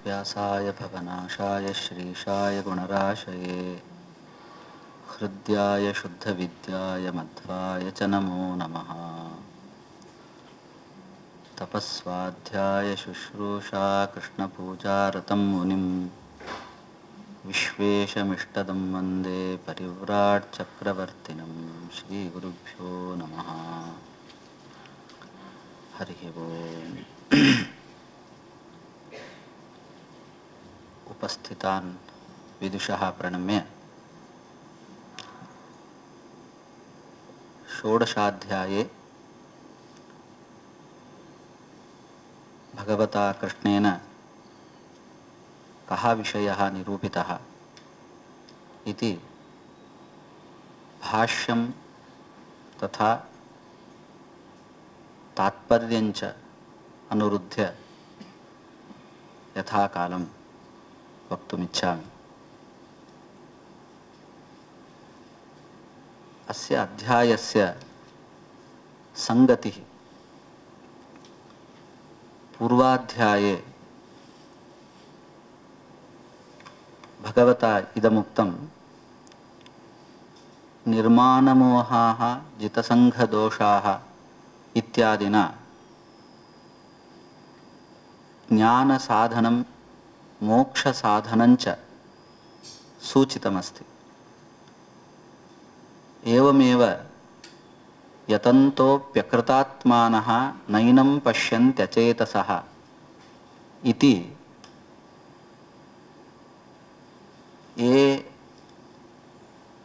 व्यासाय भवनाशाय श्रीशाय गुणराशये हृद्याय शुद्धविद्याय मध्वाय च नमो नमः। तपस्वाध्याय शुश्रूषा कृष्णपूजारतं मुनिं विश्वेशमिष्टदं वन्दे परिव्राट् चक्रवर्तिनं श्रीगुरुभ्यो नमः। हरिः ओम्। उपस्थितान् विदुषः प्रणम्य षोडशाध्याये भगवता कृष्णेन कः विषयः निरूपितः इति भाष्यं तथा तात्पर्यञ्च अनुरुध्य यथाकालं वक्तुमिच्छामि। अस्य अध्यायस्य संगतिः पूर्वाध्याये भगवता इदमुक्तं निर्माणमोहाः जितसङ्घदोषाः इत्यादिना ज्ञानसाधनं मोक्षसाधनञ्च सूचितमस्ति। एवमेव यतन्तोऽप्यकृतात्मानः नैनं पश्यन्त्यचेतसः इति ये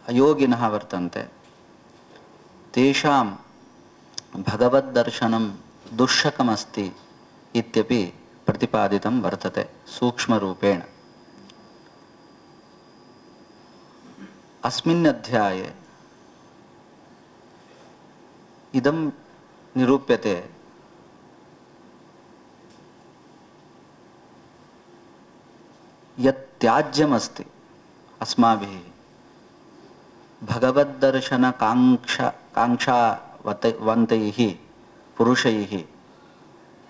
अयोगिनः वर्तन्ते तेषां भगवद्दर्शनं दुःशकमस्ति इत्यपि प्रतिपादितं वर्तते सूक्ष्मरूपेण। अस्मिन् अध्याये इदं निरूप्यते यत् त्याज्यमस्ति अस्माभिः भगवद्दर्शनकाङ्क्षावन्तैः पुरुषैः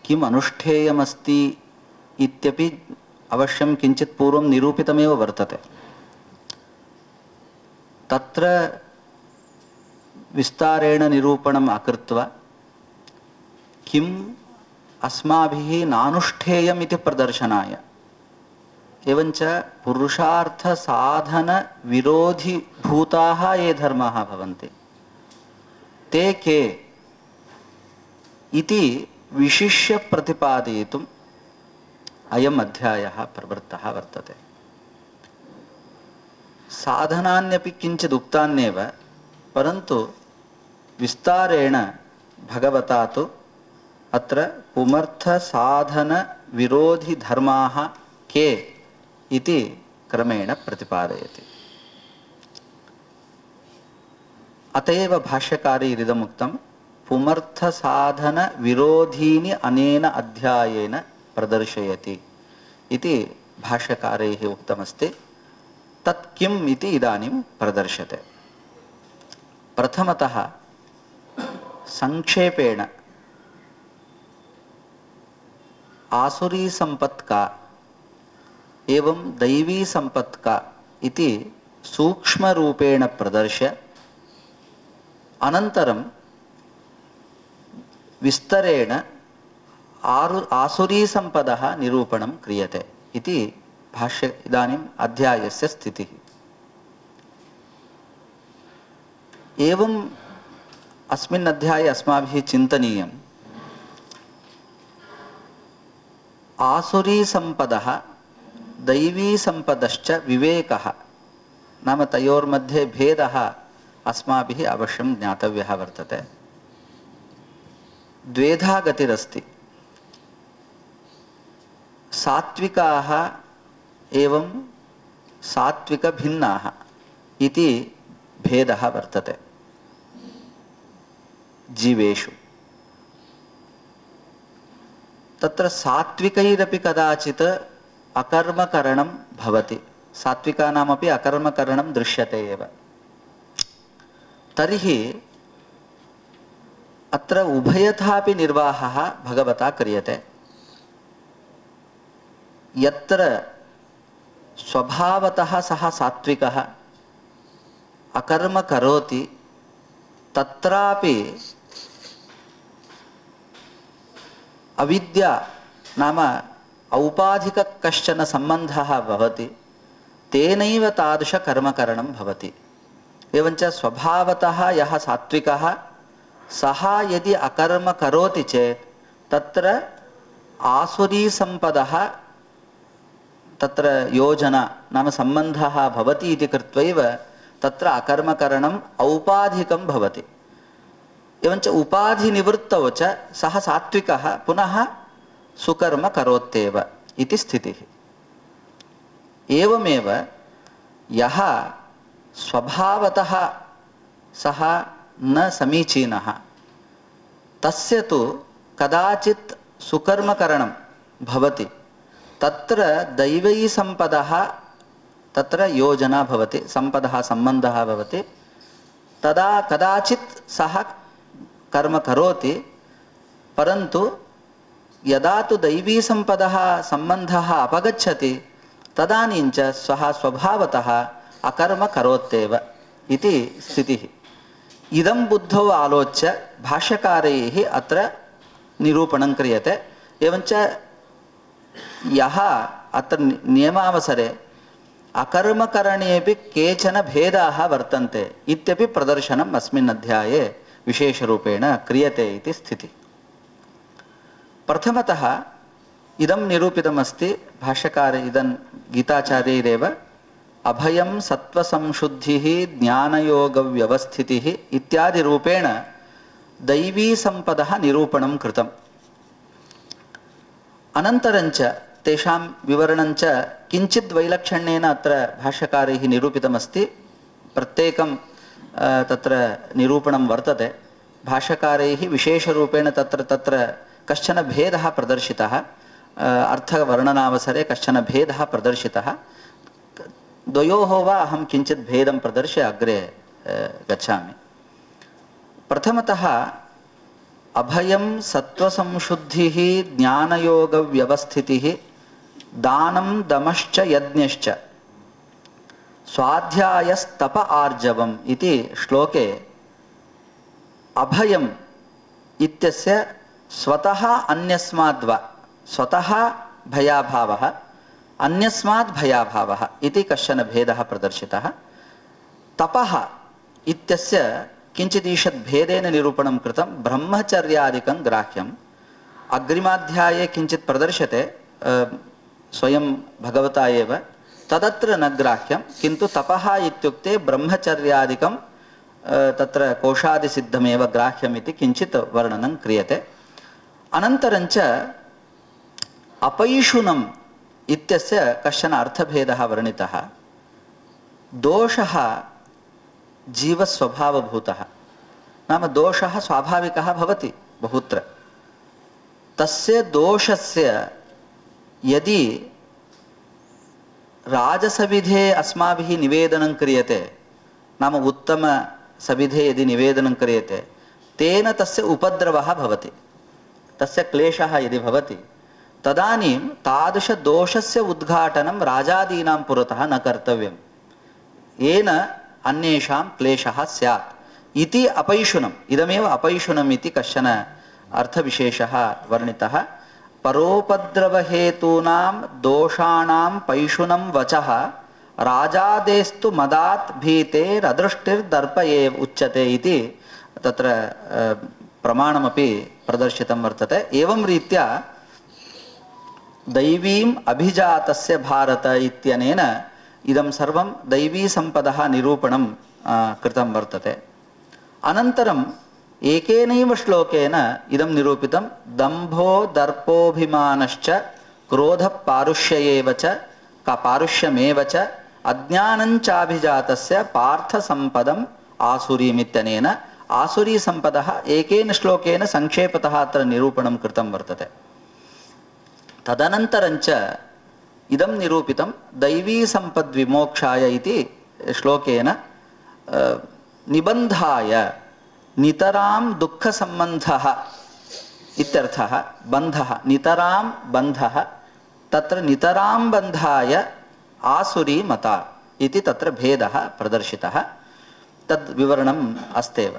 किम् अनुष्ठेयमस्ति इत्यपि अवश्यं किञ्चित् पूर्वं निरूपितमेव वर्तते। तत्र विस्तारेण निरूपणम् अकृत्वा किम् अस्माभिः नानुष्ठेयम् इति प्रदर्शनाय एवञ्च पुरुषार्थसाधनविरोधिभूताः ये धर्माः भवन्ति ते के इति विशिष्य प्रतिपादयितुम् अयम् अध्यायः प्रवृत्तः वर्तते। साधनान्यपि किञ्चित् उक्तान्येव, परन्तु विस्तारेण भगवता तु अत्र पुमर्थसाधनविरोधिधर्माः के इति क्रमेण प्रतिपादयति। अत एव भाष्यकारैरिदमुक्तं पुमर्थसाधनविरोधीनि अनेन अध्यायेन प्रदर्शयति इति भाष्यकारैः उक्तमस्ति। तत् किम् इति इदानीं प्रदर्श्यते। प्रथमतः संक्षेपेण आसुरी संपत् का एवं दैवी संपत् का इति सूक्ष्मरूपेण प्रदर्श्य अनन्तरं विस्तरेण आसुरी संपदः निरूपणं क्रियते इति भाष्य इदानीम् अध्यायस्य स्थितिः। एवम् अस्मिन् अध्याये अस्माभिः चिन्तनीयम् आसुरी संपदः दैवी संपदश्च विवेकः, नाम तयोर्मध्ये भेदः अस्माभिः अवश्यं ज्ञातव्यः वर्तते। द्वेधा गतिरस्ति, सात्विकाः एवं सात्विकभिन्नाः इति भेदः वर्तते जीवेषु। तत्र सात्विकैरपि कदाचित् अकर्मकरणं भवति, सात्विकानामपि अकर्मकरणं दृश्यते एव। तर्हि अत्र उभयथापि निर्वाहः भगवता क्रियते। यत्र स्वभावतः सः सात्विकः अकर्म करोति तत्रापि अविद्या नाम औपाधिक कश्चन सम्बन्धः भवति, तेनैव तादृशकर्मकरणं भवति। एवञ्च स्वभावतः यः सात्विकः सः यदि अकर्म करोति चेत् तत्र आसुरीसम्पदः तत्र योजना नाम सम्बन्धः भवति इति कृत्वैव तत्र अकर्मकरणम् औपाधिकं भवति। एवञ्च उपाधिनिवृत्तौ च सः सात्विकः पुनः सुकर्म करोत्येव इति स्थितिः। एवमेव यः स्वभावतः सः न समीचीनः तस्य तु कदाचित् सुकर्मकरणं भवति, तत्र दैवी सम्पदः तत्र योजना भवति, सम्पदः सम्बन्धः भवति, तदा कदाचित् सः कर्म करोति, परन्तु यदा तु दैवी सम्पदः सम्बन्धः अपगच्छति तदानीं च सः स्वभावतः अकर्म करोत्येव इति स्थितिः। इदं बुद्धौ आलोच्य भाष्यकारैः अत्र निरूपणं क्रियते। एवञ्च यः अत्र नियमावसरे अकर्मकरणेपि केचन भेदाः वर्तन्ते इत्यपि प्रदर्शनम् अस्मिन् अध्याये विशेषरूपेण क्रियते इति स्थितिः। प्रथमतः इदं निरूपितमस्ति भाष्यकारे इदं गीताचार्यैरेव अभयं सत्त्वसंशुद्धिः ज्ञानयोगव्यवस्थितिः इत्यादि रूपेण दैवी सम्पदः निरूपणं कृतम्। अनन्तरञ्च तेषां विवरणञ्च किञ्चित् वैलक्षण्येन अत्र भाष्यकारैः निरूपितमस्ति। प्रत्येकं तत्र निरूपणं वर्तते। भाष्यकारैः विशेषरूपेण तत्र कश्चन भेदः प्रदर्शितः, अर्थवर्णनावसरे कश्चन भेदः प्रदर्शितः। द्वयोः वा अहं किञ्चित् भेदं प्रदर्श्य अग्रे गच्छामि। प्रथमतः अभयं सत्त्वसंशुद्धिः ज्ञानयोगव्यवस्थितिः दानं दमश्च यज्ञश्च स्वाध्यायस्तप आर्जवम् इति श्लोके अभयम् इत्यस्य स्वतः अन्यस्माद्वा स्वतः भयाभावः अन्यस्माद् भयाभावः इति कश्चन भेदः प्रदर्शितः। तपः इत्यस्य किञ्चिदीषद् भेदेन निरूपणं कृतं। ब्रह्मचर्यादिकं ग्राह्यम् अग्रिमाध्याये किञ्चित् प्रदर्श्यते स्वयं भगवता एव, तदत्र न ग्राह्यं, किन्तु तपः इत्युक्ते ब्रह्मचर्यादिकं तत्र कोशादिसिद्धमेव ग्राह्यम् इति किञ्चित् वर्णनं क्रियते। अनन्तरञ्च अपैशुनम् इत्यस्य कश्चन अर्थभेदः वर्णितः। दोषः जीवस्वभावभूतः, नाम दोषः स्वाभाविकः भवति बहुत्र। तस्य दोषस्य यदि राजसविधे अस्माभिः निवेदनं क्रियते, नाम उत्तमसविधे यदि निवेदनं क्रियते, तेन तस्य उपद्रवः भवति, तस्य क्लेशः यदि भवति, तदानीं तादृशदोषस्य उद्घाटनं राजादीनां पुरतः न कर्तव्यं, येन अन्येषां क्लेशः स्यात् इति अपैशुनम्। इदमेव अपैशुनम् इति कश्चन अर्थविशेषः वर्णितः। परोपद्रवहेतूनां दोषाणां पैशुनं वचः राजादेस्तु मदात् भीतेरदृष्टिर्दर्प एव उच्यते इति तत्र प्रमाणमपि प्रदर्शितं वर्तते। एवं रीत्या दैवीम् अभिजातस्य भारत इत्यनेन इदं सर्वं दैवीसम्पदः निरूपणं कृतं वर्तते। अनन्तरम् एकेनैव श्लोकेन इदं निरूपितं दम्भो दर्पोऽभिमानश्च क्रोधः पारुष्य एव च पारुष्यमेव च अज्ञानञ्चाभिजातस्य पार्थसम्पदम् आसुरीमित्यनेन आसुरीसम्पदः एकेन श्लोकेन संक्षेपतः अत्र निरूपणं कृतं वर्तते। तदनन्तरञ्च इदं निरूपितं दैवीसम्पद्विमोक्षाय इति श्लोकेन निबन्धाय नितरां दुःखसम्बन्धः इत्यर्थः। बन्धः नितरां बन्धः तत्र नितरां बन्धाय आसुरी मता इति तत्र भेदः प्रदर्शितः। तद् विवरणम् अस्त्येव।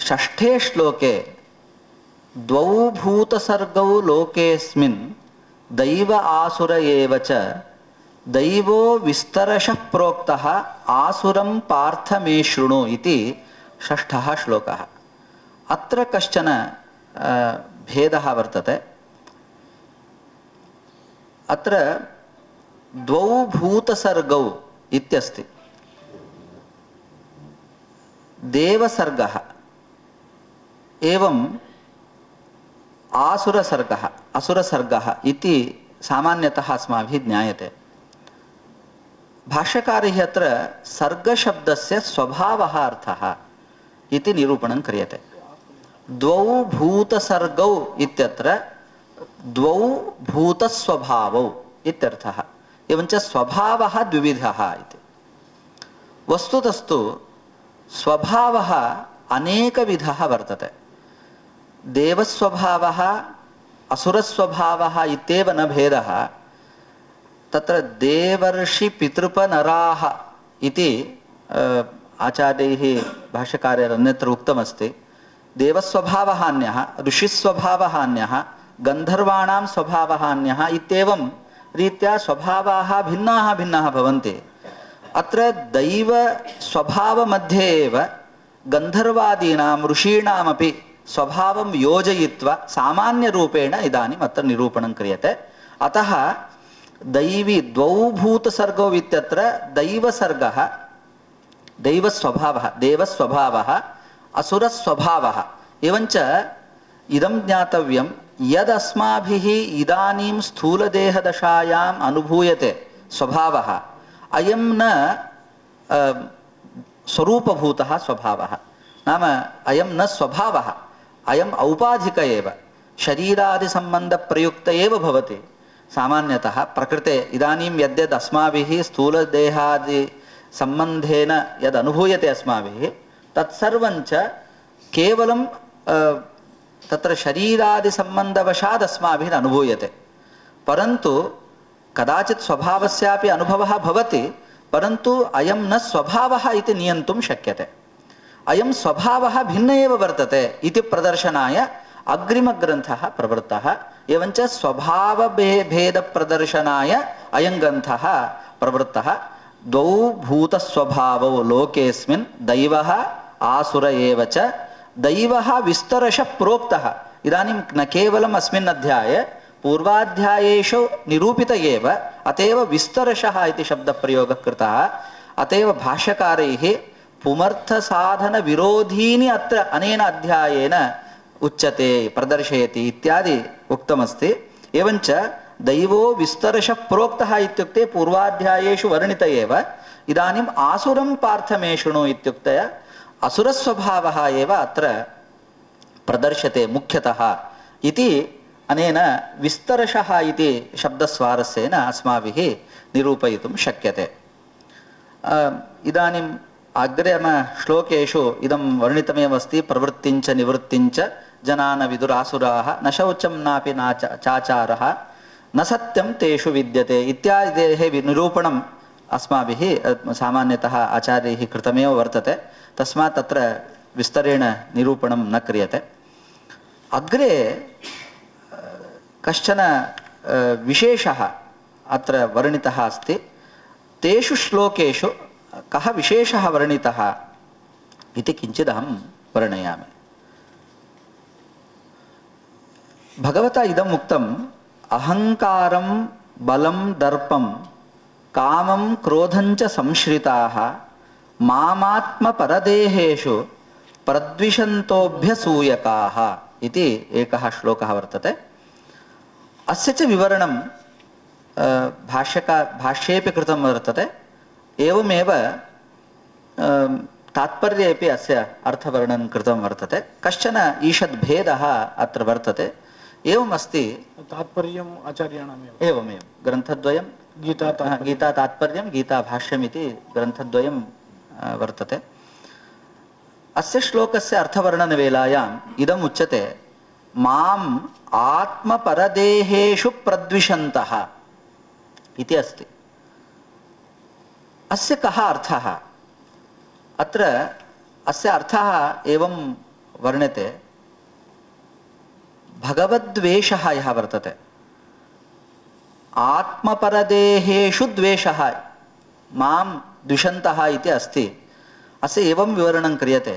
षष्ठे श्लोके द्वौ भूतसर्गौ लोकेऽस्मिन् दैव आसुर एव च दैवो विस्तरशः प्रोक्तः आसुरं पार्थ मे शृणु इति षष्ठः श्लोकः। अत्र कश्चन भेदः वर्तते। अत्र द्वौ भूतसर्गौ इत्यस्ति। देवसर्गः एवं आसुरसर्गः असुरसर्गः इति सामान्यतः अस्माभिः ज्ञायते। भाष्यकारैः अत्र सर्गशब्दस्य स्वभावः अर्थः इति निरूपणं क्रियते। द्वौ भूतसर्गौ इत्यत्र द्वौ भूतस्वभावौ इत्यर्थः। एवञ्च स्वभावः द्विविधः इति। वस्तुतस्तु स्वभावः अनेकविधः वर्तते। देवस्वभावः असुरस्वभावः इत्येव न भेदः। तत्र देवर्षि पितृपनराः इति आचार्यैः भाष्यकारैः अन्यत्र उक्तमस्ति। देवस्वभावः अन्यः, ऋषिस्वभावः अन्यः, गन्धर्वाणां स्वभावः अन्यः इत्येवं रीत्या स्वभावाः भिन्नाः भिन्नाः भवन्ति। अत्र दैवस्वभावमध्ये एव गन्धर्वादीनां ऋषीणामपि स्वभावं योजयित्वा सामान्यरूपेण इदानीम् अत्र निरूपणं क्रियते। अतः दैवी द्वौ भूतसर्गौ इत्यत्र दैवसर्गः देवस्वभावः असुरस्वभावः। एवञ्च इदं ज्ञातव्यं यदस्माभिः इदानीं स्थूलदेहदशायाम् अनुभूयते स्वभावः, अयं न स्वरूपभूतः स्वभावः। नाम अयं न स्वभावः, अयम् औपाधिक एव, शरीरादिसम्बन्धप्रयुक्त एव भवति। सामान्यतः प्रकृते इदानीं यद्यद् अस्माभिः स्थूलदेहादिसम्बन्धेन यद् अनुभूयते अस्माभिः तत्सर्वञ्च केवलं तत्र शरीरादिसम्बन्धवशात् अस्माभिः अनुभूयते। परन्तु कदाचित् स्वभावस्यापि अनुभवः भवति, परन्तु अयं न स्वभावः इति नियन्तुं शक्यते। अयं स्वभावः भिन्न एव वर्तते इति प्रदर्शनाय अग्रिमग्रन्थः प्रवृत्तः। एवञ्च स्वभावभेदप्रदर्शनाय अयं ग्रन्थः प्रवृत्तः। द्वौ भूतस्वभावौ लोकेऽस्मिन् दैवः आसुर एव च दैवः विस्तरशः प्रोक्तः। इदानीं न केवलम् अस्मिन् अध्याये, पूर्वाध्यायेषु निरूपित एव, अतएव विस्तरशः इति शब्दप्रयोगः कृतः। अतएव भाष्यकारैः पुमर्थसाधनविरोधीनि अत्र अनेन अध्यायेन उच्यते, प्रदर्शयति इत्यादि उक्तमस्ति। एवञ्च दैवो विस्तरशः प्रोक्तः इत्युक्ते पूर्वाध्यायेषु वर्णित एव। इदानीम् आसुरं पार्थ मे शृणु इत्युक्ते असुरस्वभावः एव अत्र प्रदर्श्यते मुख्यतः इति अनेन विस्तरशः इति शब्दस्वारस्येन अस्माभिः निरूपयितुं शक्यते। इदानीम् अग्रिमश्लोकेषु इदं वर्णितमेव अस्ति। प्रवृत्तिञ्च निवृत्तिञ्च जनान विदुरासुराः न शौचं नापि चाचारः न सत्यं तेषु विद्यते इत्यादेः निरूपणम् अस्माभिः सामान्यतः आचार्यैः कृतमेव वर्तते। तस्मात् तत्र विस्तरेण निरूपणं न क्रियते। अग्रे कश्चन विशेषः अत्र वर्णितः अस्ति। तेषु श्लोकेषु कः विशेषः वर्णितः इति किञ्चिदहं वर्णयामि। भगवता इदम् उक्तम् अहङ्कारं बलं दर्पं कामं क्रोधञ्च संश्रिताः मामात्मपरदेहेषु प्रद्विषन्तोऽभ्यसूयकाः इति एकः श्लोकः वर्तते। अस्य च विवरणं भाष्येऽपि कृतं वर्तते। एवमेव तात्पर्येऽपि अस्य अर्थवर्णनं कृतं वर्तते। कश्चन ईषद्भेदः अत्र वर्तते। एवमस्ति तात्पर्यम् आचार्याणामेव एवमेव ग्रन्थद्वयं गीता तात्पर्यं गीता भाष्यमिति ग्रन्थद्वयं वर्तते। अस्य श्लोकस्य अर्थवर्णनवेलायाम् इदम् उच्यते माम् आत्मपरदेहेषु प्रद्विषन्तः इति अस्ति। अस्य कः अर्थः? अत्र अस्य अर्थः एवं वर्ण्यते, भगवद्वेषः यः वर्तते, आत्मपरदेहेषु द्वेषः मां द्विषन्तः इति अस्ति। अस्य एवं विवरणं क्रियते,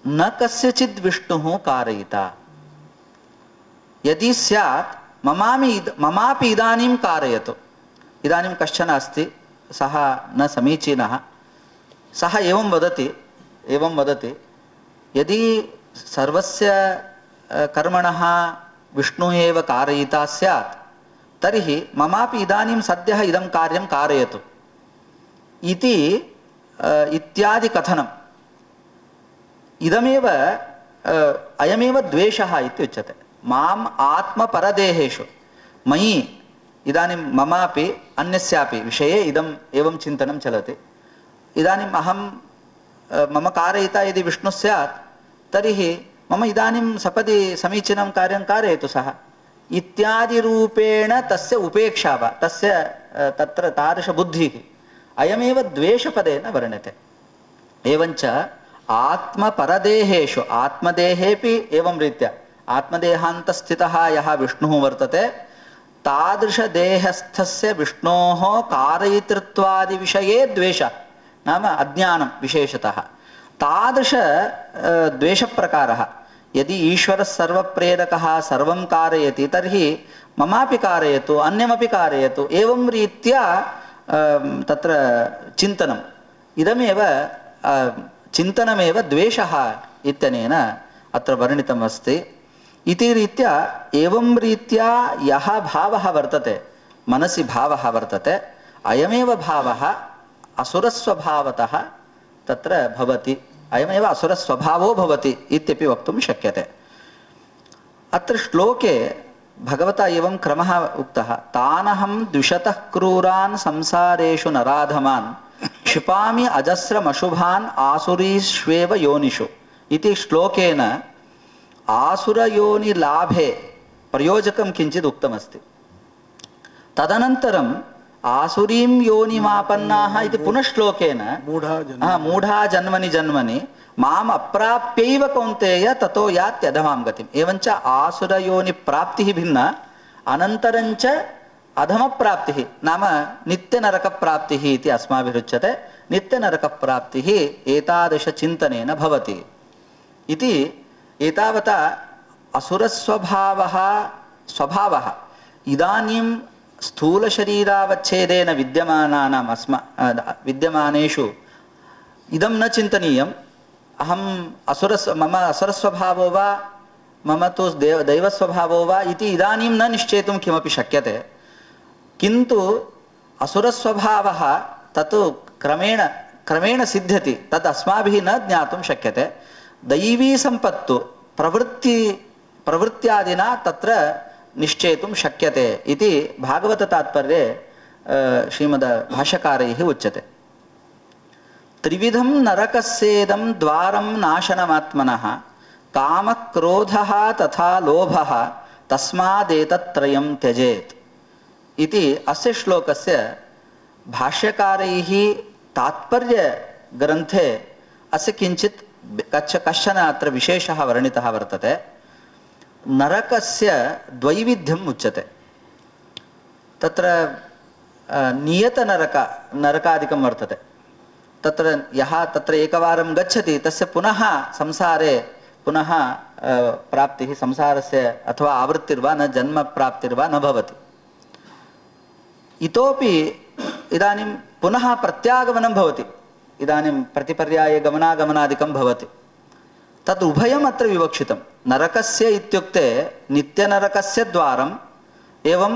न कस्यचित् विष्णुः कारयिता, यदि स्यात् ममापि इदानीं कारयतु। इदानीं कश्चन अस्ति, सः न समीचीनः, सः एवं वदति यदि सर्वस्य कर्मणः विष्णुः एव कारयिता स्यात् तर्हि ममापि इदानीं सद्यः इदं कार्यं कारयतु इति इत्यादि कथनम्। इदमेव अयमेव द्वेषः इत्युच्यते। माम् आत्मपरदेहेषु, मयि इदानीं ममापि अन्यस्यापि विषये इदम् एवं चिन्तनं चलति। इदानीम् अहं मम कारयिता यदि विष्णुः स्यात् तर्हि मम इदानीं सपदि समीचीनं कार्यं कारयतु सः इत्यादिरूपेण तस्य उपेक्षा वा तस्य तत्र तादृशबुद्धिः अयमेव द्वेषपदेन वर्ण्यते। एवञ्च आत्मपरदेहेषु, आत्मदेहेपि एवं रीत्या आत्मदेहान्तस्थितः यः विष्णुः वर्तते तादृशदेहस्थस्य विष्णोः कारयितृत्वादिविषये द्वेषः, नाम अज्ञानं विशेषतः। तादृश द्वेषप्रकारः, यदि ईश्वरः सर्वप्रेरकः सर्वं कारयति तर्हि ममापि कारयतु, अन्यमपि कारयतु, एवं रीत्या तत्र चिन्तनम्, इदमेव चिन्तनमेव द्वेषः इत्यनेन अत्र वर्णितम् अस्ति। इति रीत्या एवं रीत्या यः भावः वर्तते, मनसि भावः वर्तते, अयमेव भावः असुरस्वभावतः तत्र भवति, अयमेव असुरस्वभावो भवति इत्यपि वक्तुं शक्यते। अत्र श्लोके भगवता एवं क्रमः उक्तः, तानहं द्विषतः क्रूरान् संसारेषु नराधमान् क्षिपामि अजस्रमशुभान् आसुरीष्वेव योनिषु इति श्लोकेन आसुरयोनिलाभे प्रयोजकं किञ्चित् उक्तमस्ति। तदनन्तरम् आसुरीं योनिमापन्नाः इति पुनः श्लोकेन मूढा जन्मनि जन्मनि माम् अप्राप्यैव कौन्तेय ततो यात्यधमां गतिम्। एवञ्च आसुरयोनिप्राप्तिः भिन्ना, अनन्तरञ्च अधमप्राप्तिः नाम नित्यनरकप्राप्तिः इति अस्माभिरुच्यते। नित्यनरकप्राप्तिः एतादृशचिन्तनेन भवति इति। एतावता स्वभावः इदानीं स्थूलशरीरावच्छेदेन विद्यमानेषु इदं न चिन्तनीयम्, अहं मम असुरस्वभावो वा मम तु दैवस्वभावो वा इति इदानीं न निश्चेतुं किमपि शक्यते। किन्तु असुरस्वभावः तत् क्रमेण सिद्ध्यति, तद् अस्माभिः न ज्ञातुं शक्यते। दैवी सम्पत्तु प्रवृत्त्यादिना तत्र निश्चेतुं शक्यते इति भागवततात्पर्ये श्रीमद्भाष्यकारैः उच्यते। त्रिविधं नरकस्येदं द्वारं नाशनमात्मनः कामक्रोधः तथा लोभः तस्मादेतत्त्रयं त्यजेत् इति अस्य श्लोकस्य भाष्यकारैः तात्पर्यग्रन्थे अस्य किञ्चित् कश्चन अत्र विशेषः वर्णितः वर्तते। नरकस्य द्वैविध्यम् उच्यते। तत्र नियतनरकादिकं वर्तते। तत्र यः तत्र एकवारं गच्छति तस्य पुनः संसारे पुनः प्राप्तिः, संसारस्य अथवा आवृत्तिर्वा न जन्मप्राप्तिर्वा न भवति। इतोपि इदानीं पुनः प्रत्यागमनं भवति, इदानीं प्रतिपर्याये गमनागमनादिकं भवति। तद् उभयम् अत्र विवक्षितं। नरकस्य इत्युक्ते नित्यनरकस्य द्वारम् एवं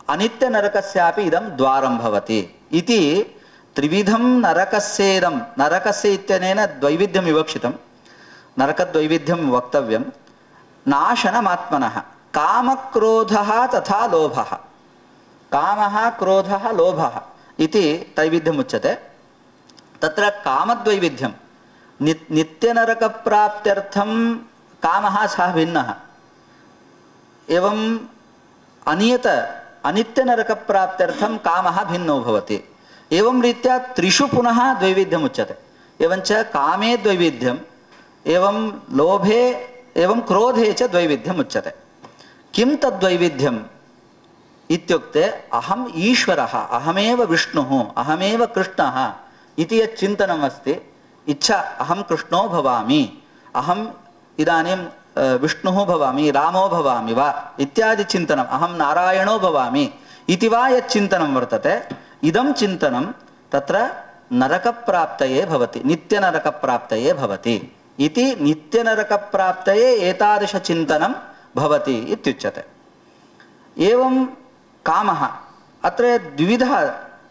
अनित्यनरकस्यापि इदं द्वारं भवति इति त्रिविधं नरकस्येदं, नरकस्य इत्यनेन द्वैविध्यं विवक्षितं, नरकद्वैविध्यं वक्तव्यं। नाशनमात्मनः कामक्रोधः तथा लोभः, कामः क्रोधः लोभः इति त्रैविध्यमुच्यते। तत्र कामद्वैविध्यं नित्यनरकप्राप्त्यर्थं कामः सः भिन्नः एवं अनित्यनरकप्राप्त्यर्थं कामः भिन्नो भवति एवं रीत्या त्रिषु पुनः द्वैविध्यम् उच्यते एवञ्च कामे द्वैविध्यम् एवं लोभे एवं क्रोधे च द्वैविध्यम् उच्यते किं तद्वैविध्यम् इत्युक्ते अहम् ईश्वरः अहमेव विष्णुः अहमेव कृष्णः इति यत् चिन्तनम् अस्ति इच्छा अहं कृष्णो भवामि अहम् इदानीं विष्णुः भवामि रामो भवामि वा इत्यादि चिन्तनम् अहं नारायणो भवामि इति वा यत् चिन्तनं वर्तते इदं चिन्तनं तत्र नरकप्राप्तये भवति नित्यनरकप्राप्तये भवति इति नित्यनरकप्राप्तये एतादृशचिन्तनं भवति इत्युच्यते एवं कामः अत्र द्विविधः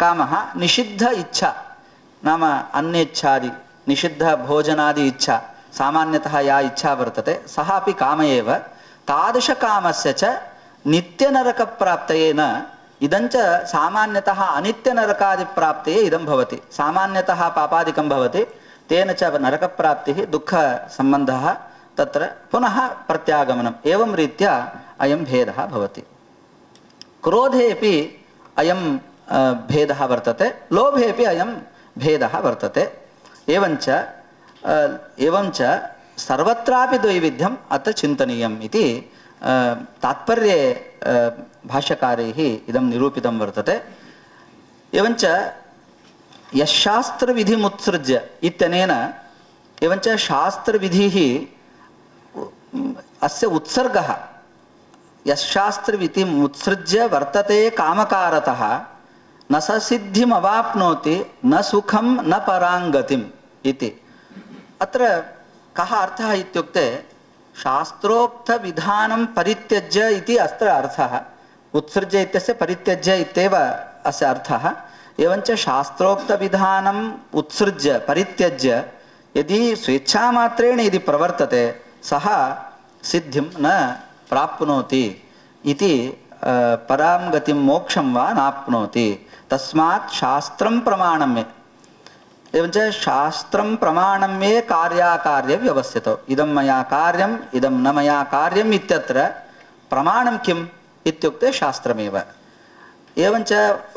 कामः निषिद्ध इच्छा नाम अन्येच्छादि निषिद्ध भोजनादि इच्छा सामान्यतः या इच्छा वर्तते सः अपि काम एव तादृशकामस्य च नित्यनरकप्राप्तये न इदञ्च सामान्यतः अनित्यनरकादिप्राप्तये इदं भवति सामान्यतः पापादिकं भवति तेन च नरकप्राप्तिः दुःखसम्बन्धः तत्र पुनः प्रत्यागमनम् एवं रीत्या अयं भेदः भवति क्रोधेऽपि अयं भेदः वर्तते लोभेऽपि अयं भेदः वर्तते एवञ्च सर्वत्रापि द्वैविध्यम् अत्र चिन्तनीयम् इति तात्पर्ये भाष्यकारैः इदं निरूपितं वर्तते एवञ्च यशास्त्रविधिमुत्सृज्य इत्यनेन एवञ्च शास्त्रविधिः अस्य उत्सर्गः यशास्त्रविधिमुत्सृज्य वर्तते कामकारतः न स सिद्धिमवाप्नोति न सुखं न पराङ्गतिम् इति अत्र कः अर्थः इत्युक्ते शास्त्रोक्तविधानं परित्यज्य इति अत्र अर्थः उत्सृज्य इत्यस्य परित्यज्य इत्येव अस्य अर्थः एवञ्च शास्त्रोक्तविधानम् उत्सृज्य परित्यज्य यदि स्वेच्छामात्रेण यदि प्रवर्तते सः सिद्धिं न प्राप्नोति इति परां गतिं मोक्षं वा नाप्नोति तस्मात् शास्त्रं प्रमाणं मे एवञ्च शास्त्रं प्रमाणं मे कार्याकार्यव्यवस्थितौ इदं मया कार्यम् इदं न मया कार्यम् इत्यत्र प्रमाणं किम् इत्युक्ते शास्त्रमेव एवञ्च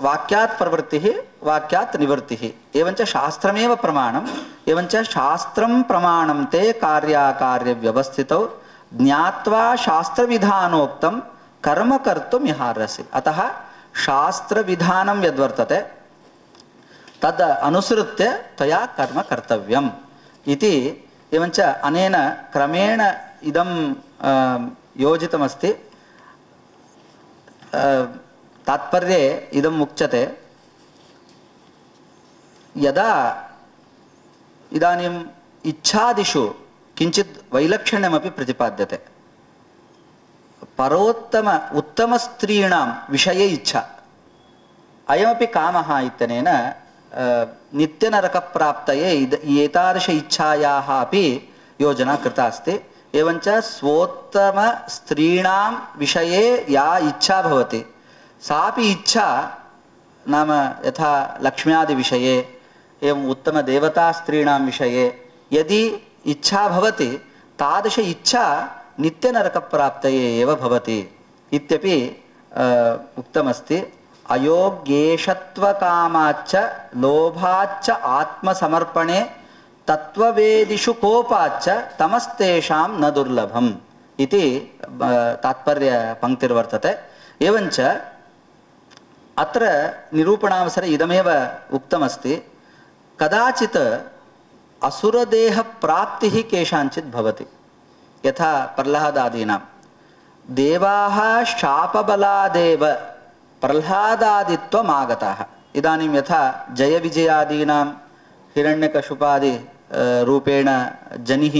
वाक्यात् प्रवृत्तिः वाक्यात् निवृत्तिः एवञ्च शास्त्रमेव प्रमाणम् एवञ्च शास्त्रं प्रमाणं ते कार्याकार्यव्यवस्थितौ ज्ञात्वा शास्त्रविधानोक्तं कर्म कर्तुम् इहार्हसि अतः शास्त्रविधानं यद्वर्तते तद् अनुसृत्य त्वया कर्म कर्तव्यम् इति एवञ्च अनेन क्रमेण इदं योजितमस्ति तात्पर्ये इदम् उच्यते यदा इदानीम् इच्छादिषु किञ्चित् वैलक्षण्यमपि प्रतिपाद्यते उत्तमस्त्रीणां विषये इच्छा अयमपि कामः इत्यनेन नित्यनरकप्राप्तये एतादृश इच्छायाः अपि योजना कृता अस्ति एवञ्च स्वोत्तमस्त्रीणां विषये या इच्छा भवति सापि इच्छा नाम यथा लक्ष्म्यादिविषये एवम् उत्तमदेवतास्त्रीणां विषये यदि इच्छा भवति तादृश इच्छा नित्यनरकप्राप्तये एव भवति इत्यपि उक्तमस्ति अयोग्येषत्वकामाच्च लोभाच्च आत्मसमर्पणे तत्त्ववेदिषु कोपाच्च तमस्तेषां न दुर्लभम् इति तात्पर्यपङ्क्तिर्वर्तते एवञ्च अत्र निरूपणावसरे इदमेव उक्तमस्ति कदाचित् असुरदेहप्राप्तिः केषाञ्चित् भवति यथा प्रह्लादादीनां देवाः शापबलादेव प्रह्लादादित्वमागताः इदानीं यथा जयविजयादीनां हिरण्यकशुपादि रूपेण जनिः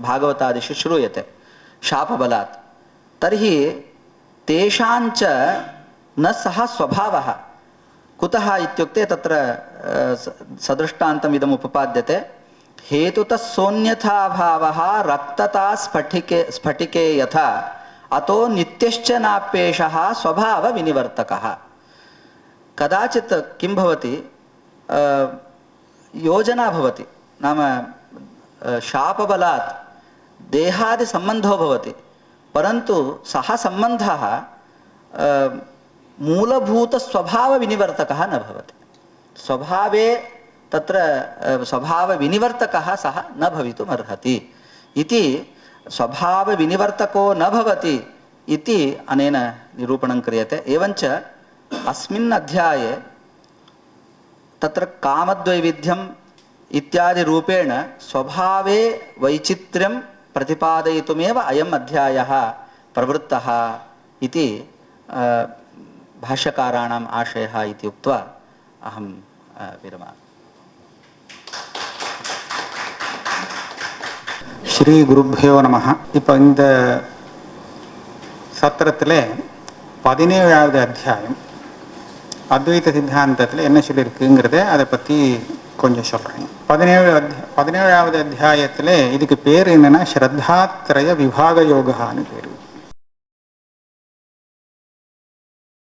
भागवतादिषु श्रूयते शापबलात् तर्हि तेषाञ्च न सः स्वभावः कुतः इत्युक्ते तत्र सदृष्टान्तम् इदम् उपपाद्यते हेतुतः सोऽन्यथाभावः रक्तता स्फटिके यथा अतो नित्यश्च नाप्येषः स्वभावविनिवर्तकः कदाचित् किं भवति योजना भवति नाम शापबलात् देहादिसम्बन्धो भवति, परन्तु सः सम्बन्धः मूलभूतस्वभावविनिवर्तकः न भवति। स्वभावे तत्र स्वभावविनिवर्तकः सः न भवितुम् अर्हति इति, स्वभावविनिवर्तको न भवति इति अनेन निरूपणं क्रियते। एवञ्च अस्मिन् अध्याये तत्र कामद्वैविध्यम् इत्यादि रूपेण स्वभावे वैचित्र्यं प्रतिपादयितुमेव अयम् अध्यायः प्रवृत्तः इति भाष्यकाराणाम् आशयः इति उक्त्वा अहं विरमामि। ஸ்ரீ குருப்போ நமஹ. இப்போ இந்த சத்திரத்தில் 17வது அத்தியாயம் அத்வைத சித்தாந்தத்தில் என்ன சொல்லியிருக்குங்கிறத அதை பற்றி கொஞ்சம் சொல்கிறேன். 17வது அத்தியாயத்தில் இதுக்கு பேர் என்னென்னா ஸ்ரத்தாத்ரய விபாக யோகான்னு பேர்.